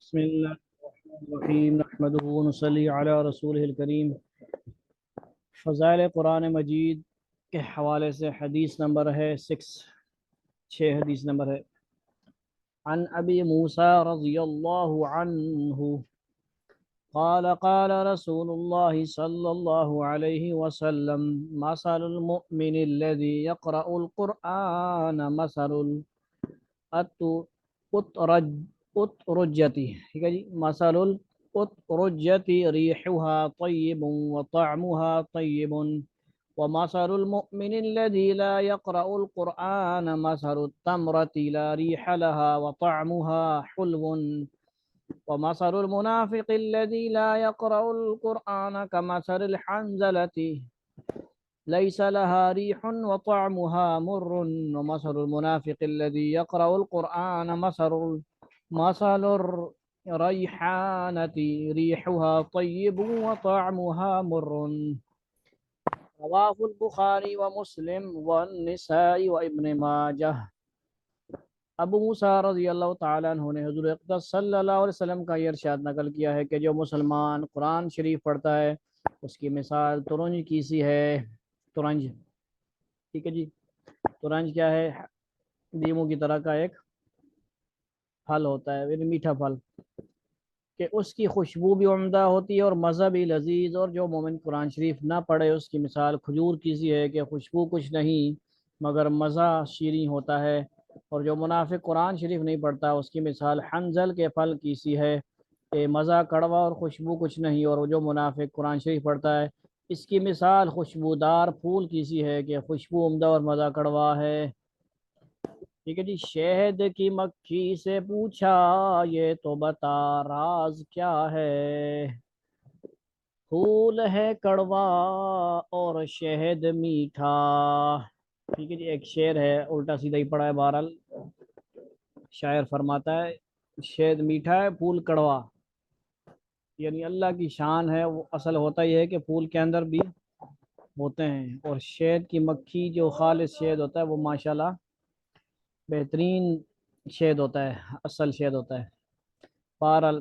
بسم اللہ الرحمن الرحیم نحمدہ ونصلی علی رسولہ الکریم۔ فضائل قرآن مجید کے حوالے سے حدیث نمبر ہے 6 حدیث نمبر ہے۔ عن ابی موسیٰ رضی اللہ عنہ قال قال رسول اللہ صلی اللہ علیہ وسلم مثل المؤمن الذي يقرأ القرآن مثل الأترجة، ٹھیک ہے جی، مثل الأترجة ريحها طيب وطعمها طيب، ومثل المؤمن الذي لا يقرأ القرآن مثل التمرة لا ريح لها وطعمها حلو، ومثل المنافق الذي لا يقرأ القرآن كمثل الحنظلة ليس لها ريح وطعمها مر، ومثل المنافق الذي يقرأ القرآن مثل الريحانة ريحها طيب وطعمها مر، رواه البخاری ومسلم والنسائی وابن ماجہ۔ ابو موسیٰ رضی اللہ تعالیٰ عنہ نے حضور اقدس صلی اللہ علیہ وسلم کا یہ ارشاد نقل کیا ہے کہ جو مسلمان قرآن شریف پڑھتا ہے اس کی مثال ترنج کی سی ہے۔ ترنج، ٹھیک ہے جی، ترنج کیا ہے؟ لیموں کی طرح کا ایک پھل ہوتا ہے، یعنی میٹھا پھل، کہ اس کی خوشبو بھی عمدہ ہوتی ہے اور مزہ بھی لذیذ، اور جو مومن قرآن شریف نہ پڑھے اس کی مثال کھجور کی سی ہے کہ خوشبو کچھ نہیں مگر مزہ شیریں ہوتا ہے، اور جو منافق قرآن شریف نہیں پڑھتا اس کی مثال حنظل کے پھل کی سی ہے کہ مزہ کڑوا اور خوشبو کچھ نہیں، اور جو منافق قرآن شریف پڑھتا ہے اس کی مثال خوشبودار پھول کی سی ہے کہ خوشبو عمدہ اور مزہ کڑوا ہے۔ ٹھیک ہے جی، شہد کی مکھی سے پوچھا یہ تو بتا راز کیا ہے، پھول ہے کڑوا اور شہد میٹھا۔ ٹھیک ہے جی، ایک شعر ہے الٹا سیدھا ہی پڑا ہے، بہرحال شاعر فرماتا ہے شہد میٹھا ہے پھول کڑوا، یعنی اللہ کی شان ہے، وہ اصل ہوتا یہ ہے کہ پھول کے اندر بھی ہوتے ہیں، اور شہد کی مکھی جو خالص شہد ہوتا ہے وہ ماشاءاللہ بہترین شہد ہوتا ہے، اصل شہد ہوتا ہے۔ بہرحال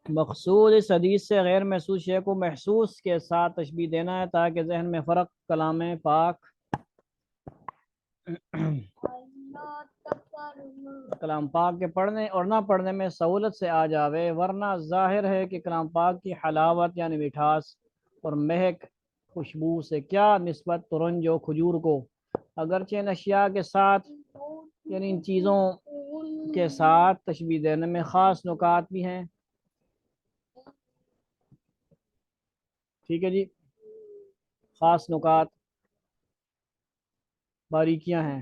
مقصود اس حدیث سے غیر محسوس شے کو محسوس کے ساتھ تشبیہ دینا ہے تاکہ ذہن میں فرق کلام پاک کلام پاک کے پڑھنے اور نہ پڑھنے میں سہولت سے آ جاوے، ورنہ ظاہر ہے کہ کلام پاک کی حلاوت یعنی مٹھاس اور مہک خوشبو سے کیا نسبت ترنج و کھجور کو، اگرچہ ان اشیاء کے ساتھ یعنی ان چیزوں کے ساتھ تشبیہ دینے میں خاص نکات بھی ہیں۔ ٹھیک ہے جی، خاص نکات باریکیاں ہیں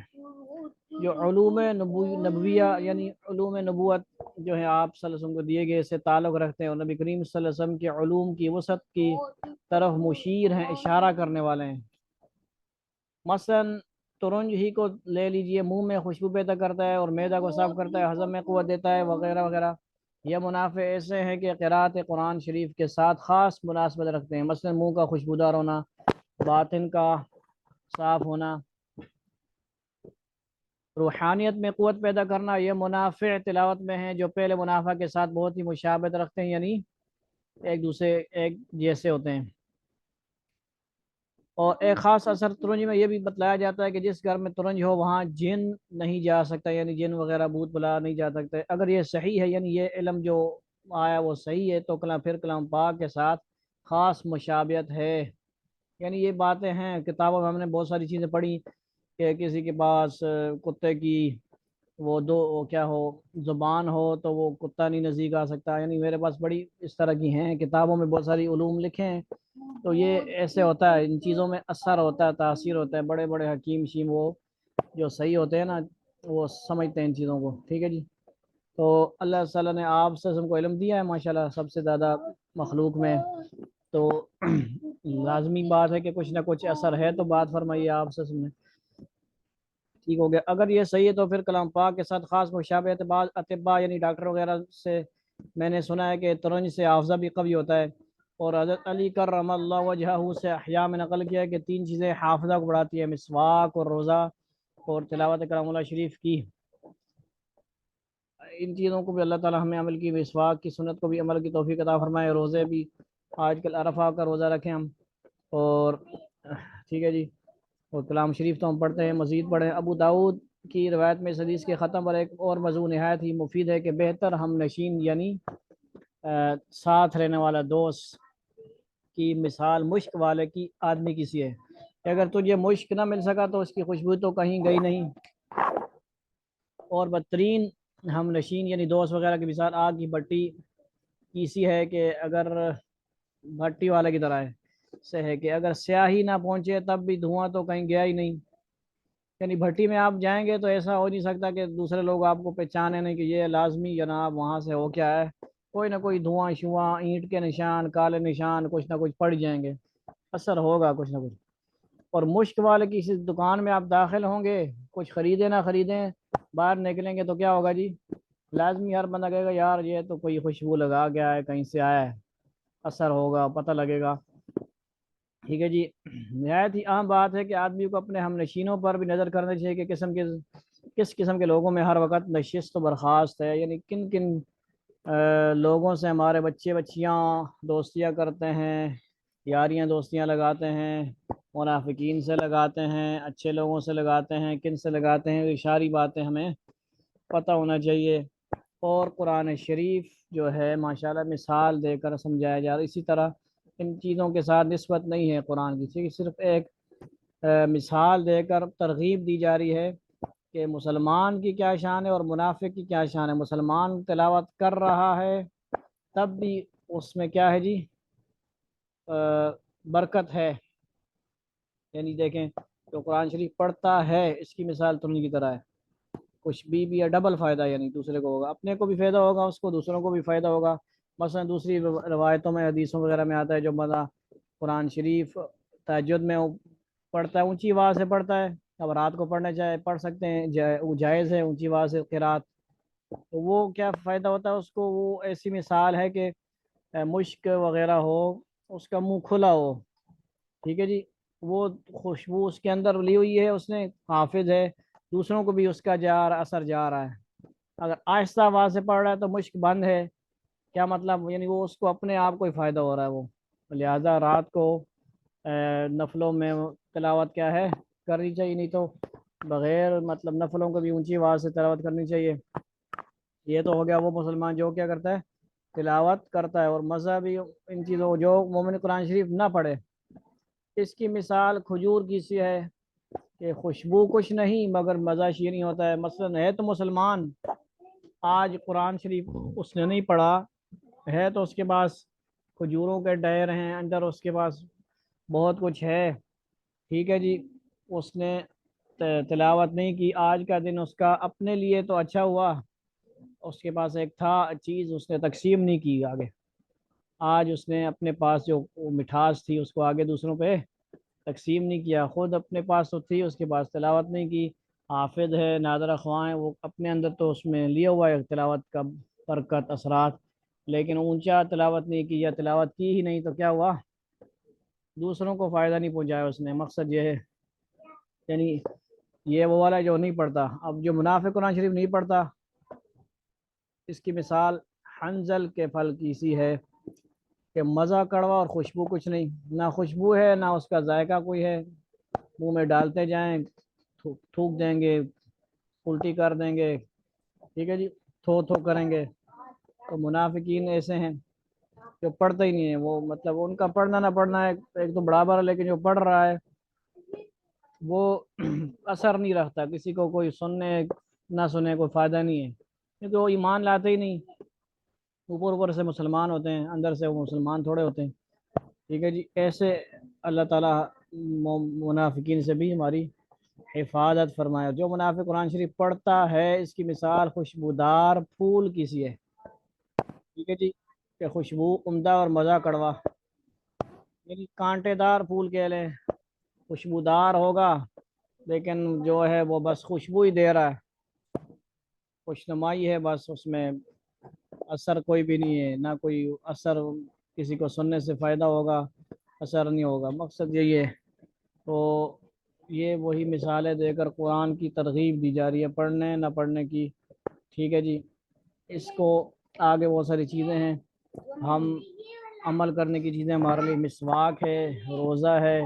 جو علوم نبویہ یعنی علوم نبوت جو ہے آپ صلی اللہ علیہ وسلم کو دیے گئے سے تعلق رکھتے ہیں، اور نبی کریم صلی اللہ علیہ وسلم کے علوم کی وسعت کی طرف مشیر ہیں، اشارہ کرنے والے ہیں۔ مثلا ترنج ہی کو لے لیجئے، منہ میں خوشبو پیدا کرتا ہے اور معدہ کو صاف کرتا ہے، ہضم میں قوت دیتا ہے وغیرہ وغیرہ۔ یہ منافع ایسے ہیں کہ قرأت قرآن شریف کے ساتھ خاص مناسبت رکھتے ہیں، مثلا منہ کا خوشبودار ہونا، باطن کا صاف ہونا، روحانیت میں قوت پیدا کرنا، یہ منافع تلاوت میں ہیں جو پہلے منافع کے ساتھ بہت ہی مشابہت رکھتے ہیں، یعنی ایک دوسرے ایک جیسے ہوتے ہیں۔ اور ایک خاص اثر ترنج میں یہ بھی بتلایا جاتا ہے کہ جس گھر میں ترنج ہو وہاں جن نہیں جا سکتا، یعنی جن وغیرہ بھوت بلا نہیں جا سکتے۔ اگر یہ صحیح ہے، یعنی یہ علم جو آیا وہ صحیح ہے، تو پھر کلام پاک کے ساتھ خاص مشابہت ہے۔ یعنی یہ باتیں ہیں، کتابوں میں ہم نے بہت ساری چیزیں پڑھی کہ کسی کے پاس کتے کی وہ کیا ہو زبان ہو تو وہ کتا نہیں نزدیک آ سکتا، یعنی میرے پاس بڑی اس طرح کی ہیں کتابوں میں بہت ساری علوم لکھے ہیں، تو یہ ایسے ہوتا ہے، ان چیزوں میں اثر ہوتا ہے، تاثیر ہوتا ہے، بڑے بڑے حکیم شیم وہ جو صحیح ہوتے ہیں نا وہ سمجھتے ہیں ان چیزوں کو۔ ٹھیک ہے جی، تو اللہ تعالیٰ نے آپ سے ہم کو علم دیا ہے ماشاءاللہ سب سے زیادہ مخلوق میں، تو لازمی بات ہے کہ کچھ نہ کچھ اثر ہے، تو بات فرمائیے آپ سے سنیں۔ ٹھیک ہو گیا، اگر یہ صحیح ہے تو پھر کلام پاک کے ساتھ خاص مشابہت بعض اطباء یعنی ڈاکٹر وغیرہ سے میں نے سنا ہے کہ ترنج سے حافظہ بھی قوی ہوتا ہے، اور حضرت علی کرم اللہ وجہہ سے احیاء میں نقل کیا ہے کہ 3 چیزیں حافظہ کو بڑھاتی ہے، مسواک اور روزہ اور تلاوت کلام اللہ شریف کی۔ ان چیزوں کو بھی اللہ تعالی ہمیں عمل کی، مسواک کی سنت کو بھی عمل کی توفیق عطا فرمائے۔ روزے بھی آج کل عرفہ کا روزہ رکھیں ہم، اور ٹھیک ہے جی، اور کلام شریف تو ہم پڑھتے ہیں، مزید پڑھیں۔ ابو داود کی روایت میں اس حدیث کے ختم پر ایک اور موضوع نہایت ہی مفید ہے کہ بہتر ہم نشین یعنی ساتھ رہنے والا دوست کی مثال مشک والے کی آدمی کی سی ہے کہ اگر تجھے مشک نہ مل سکا تو اس کی خوشبو تو کہیں گئی نہیں، اور بدترین ہم نشین یعنی دوست وغیرہ کی مثال آگ کی بھٹی کی سی ہے کہ اگر بھٹی والے کی طرح سے ہے کہ اگر سیاہی نہ پہنچے تب بھی دھواں تو کہیں گیا ہی نہیں، یعنی بھٹی میں آپ جائیں گے تو ایسا ہو نہیں سکتا کہ دوسرے لوگ آپ کو پہچانے نہیں کہ یہ لازمی جناب وہاں سے ہو کیا ہے، کوئی نہ کوئی دھواں شواں اینٹ کے نشان کالے نشان کچھ نہ کچھ پڑ جائیں گے، اثر ہوگا کچھ نہ کچھ۔ اور مشک والے کی کسی دکان میں آپ داخل ہوں گے، کچھ خریدیں نہ خریدیں، باہر نکلیں گے تو کیا ہوگا جی، لازمی ہر بندہ کہے گا یار یہ تو کوئی خوشبو لگا گیا ہے کہیں سے آیا ہے، اثر ہوگا پتہ لگے گا۔ ٹھیک ہے جی، نہایت ہی اہم بات ہے کہ آدمی کو اپنے ہم نشینوں پر بھی نظر کرنا چاہیے کہ کس قسم کے لوگوں میں ہر وقت نشست و برخاست ہے، یعنی کن کن لوگوں سے ہمارے بچے بچیاں دوستیاں کرتے ہیں، یاریاں دوستیاں لگاتے ہیں، منافقین سے لگاتے ہیں، اچھے لوگوں سے لگاتے ہیں، کن سے لگاتے ہیں، یہ ساری باتیں ہمیں پتہ ہونا چاہیے۔ اور قرآن شریف جو ہے ماشاءاللہ مثال دے کر سمجھایا جا رہا ہے، اسی طرح ان چیزوں کے ساتھ نسبت نہیں ہے قرآن کی، صرف ایک مثال دے کر ترغیب دی جا رہی ہے کہ مسلمان کی کیا شان ہے اور منافق کی کیا شان ہے۔ مسلمان تلاوت کر رہا ہے تب بھی اس میں کیا ہے جی، برکت ہے، یعنی دیکھیں جو قرآن شریف پڑھتا ہے اس کی مثال تمہیں کی طرح ہے، کچھ بھی ہے ڈبل فائدہ، یعنی دوسرے کو ہوگا، اپنے کو بھی فائدہ ہوگا، اس کو دوسروں کو بھی فائدہ ہوگا۔ مثلا دوسری روایتوں میں حدیثوں وغیرہ میں آتا ہے جو بندہ قرآن شریف تہجد میں پڑھتا ہے، اونچی آواز سے پڑھتا ہے، اب رات کو پڑھنا چاہے پڑھ سکتے ہیں، وہ جائز ہے اونچی آواز سے قرات، تو وہ کیا فائدہ ہوتا ہے اس کو، وہ ایسی مثال ہے کہ مشک وغیرہ ہو، اس کا منہ کھلا ہو، ٹھیک ہے جی، وہ خوشبو اس کے اندر لی ہوئی ہے، اس نے حافظ ہے، دوسروں کو بھی اس کا اثر جا رہا ہے۔ اگر آہستہ آواز سے پڑھ رہا ہے تو مشک بند ہے، کیا مطلب، یعنی وہ اس کو اپنے آپ کو ہی فائدہ ہو رہا ہے، وہ لہذا رات کو نفلوں میں تلاوت کیا ہے کرنی چاہیے، نہیں تو بغیر مطلب نفلوں کو بھی اونچی آواز سے تلاوت کرنی چاہیے۔ یہ تو ہو گیا وہ مسلمان جو کیا کرتا ہے تلاوت کرتا ہے، اور مزہ بھی ان چیزوں جو مومن قرآن شریف نہ پڑھے، اس کی مثال کھجور کی سی ہے کہ خوشبو کچھ نہیں مگر مزہ شیریں ہوتا ہے۔ مثلا ہے تو مسلمان، آج قرآن شریف اس نے نہیں پڑھا ہے تو اس کے پاس کھجوروں کے ڈیر ہیں اندر، اس کے پاس بہت کچھ ہے، ٹھیک ہے جی، اس نے تلاوت نہیں کی، آج کا دن اس کا اپنے لیے تو اچھا ہوا، اس کے پاس ایک تھا چیز اس نے تقسیم نہیں کی آگے، آج اس نے اپنے پاس جو مٹھاس تھی اس کو آگے دوسروں پہ تقسیم نہیں کیا، خود اپنے پاس تو تھی اس کے پاس تلاوت نہیں کی، حافظ ہے نادر خواں ہے، وہ اپنے اندر تو اس میں لیا ہوا ہے تلاوت کا برکت اثرات، لیکن اونچا تلاوت نہیں کی یا تلاوت کی ہی نہیں تو کیا ہوا، دوسروں کو فائدہ نہیں پہنچایا اس نے، مقصد یہ ہے، یعنی یہ وہ والا جو نہیں پڑھتا، اب جو منافق قرآن شریف نہیں پڑھتا اس کی مثال حنظل کے پھل کی سی ہے کہ مزہ کڑوا اور خوشبو کچھ نہیں، نہ خوشبو ہے نہ اس کا ذائقہ کوئی ہے، منہ میں ڈالتے جائیں تھوک دیں گے، الٹی کر دیں گے، ٹھیک ہے جی، تھو تھو کریں گے۔ تو منافقین ایسے ہیں جو پڑھتا ہی نہیں ہے، وہ مطلب ان کا پڑھنا نہ پڑھنا ہے ایک تو برابر ہے، لیکن جو پڑھ رہا ہے وہ اثر نہیں رکھتا، کسی کو کوئی سننے نہ سنے کوئی فائدہ نہیں ہے، کیونکہ وہ ایمان لاتے ہی نہیں، اوپر اوپر سے مسلمان ہوتے ہیں اندر سے وہ مسلمان تھوڑے ہوتے ہیں، ٹھیک ہے جی، ایسے اللہ تعالیٰ منافقین سے بھی ہماری حفاظت فرمایا۔ جو منافق قرآن شریف پڑھتا ہے اس کی مثال خوشبودار پھول کی سی ہے، ٹھیک ہے جی، کہ خوشبو عمدہ اور مزہ کڑوا، یعنی کانٹے دار پھول کہہ لیں، خوشبودار ہوگا لیکن جو ہے وہ بس خوشبو ہی دے رہا ہے، خوشنمائی ہے بس، اس میں اثر کوئی بھی نہیں ہے، نہ کوئی اثر کسی کو سننے سے فائدہ ہوگا، اثر نہیں ہوگا، مقصد یہی ہے۔ تو یہ وہی مثالیں دے کر قرآن کی ترغیب دی جا رہی ہے پڑھنے نہ پڑھنے کی، ٹھیک ہے جی، اس کو آگے بہت ساری چیزیں ہیں، ہم عمل کرنے کی چیزیں ہمارے لیے مسواک ہے، روزہ ہے،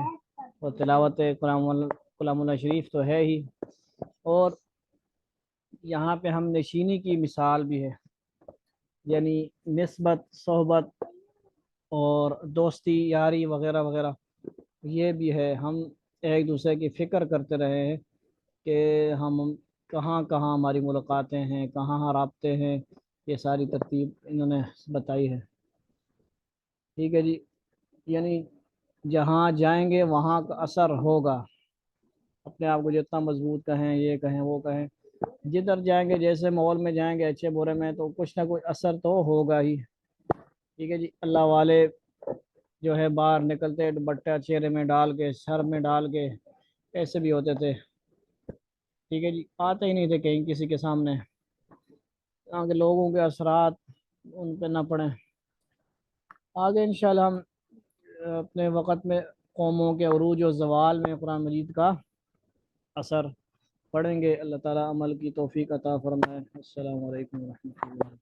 اور تلاوت کلام اللہ شریف تو ہے ہی، اور یہاں پہ ہم نشینی کی مثال بھی ہے، یعنی نسبت، صحبت اور دوستی یاری وغیرہ وغیرہ یہ بھی ہے۔ ہم ایک دوسرے کی فکر کرتے رہے ہیں کہ ہم کہاں کہاں ہماری ملاقاتیں ہیں، کہاں رابطے ہیں، یہ ساری ترتیب انہوں نے بتائی ہے۔ ٹھیک ہے جی، یعنی جہاں جائیں گے وہاں کا اثر ہوگا، اپنے آپ کو جتنا مضبوط کہیں، یہ کہیں وہ کہیں، جدھر جائیں گے جیسے ماحول میں جائیں گے اچھے برے میں، تو کچھ نہ کچھ اثر تو ہوگا ہی۔ ٹھیک ہے جی، اللہ والے جو ہے باہر نکلتے دوپٹہ چہرے میں ڈال کے، سر میں ڈال کے، ایسے بھی ہوتے تھے۔ ٹھیک ہے جی، آتے ہی نہیں تھے کہیں کسی کے سامنے، تاکہ لوگوں کے اثرات ان پہ نہ پڑیں۔ آگے انشاءاللہ ہم اپنے وقت میں قوموں کے عروج و زوال میں قرآن مجید کا اثر پڑھیں گے۔ اللہ تعالیٰ عمل کی توفیق عطا فرمائے۔ السلام علیکم ورحمۃ اللہ۔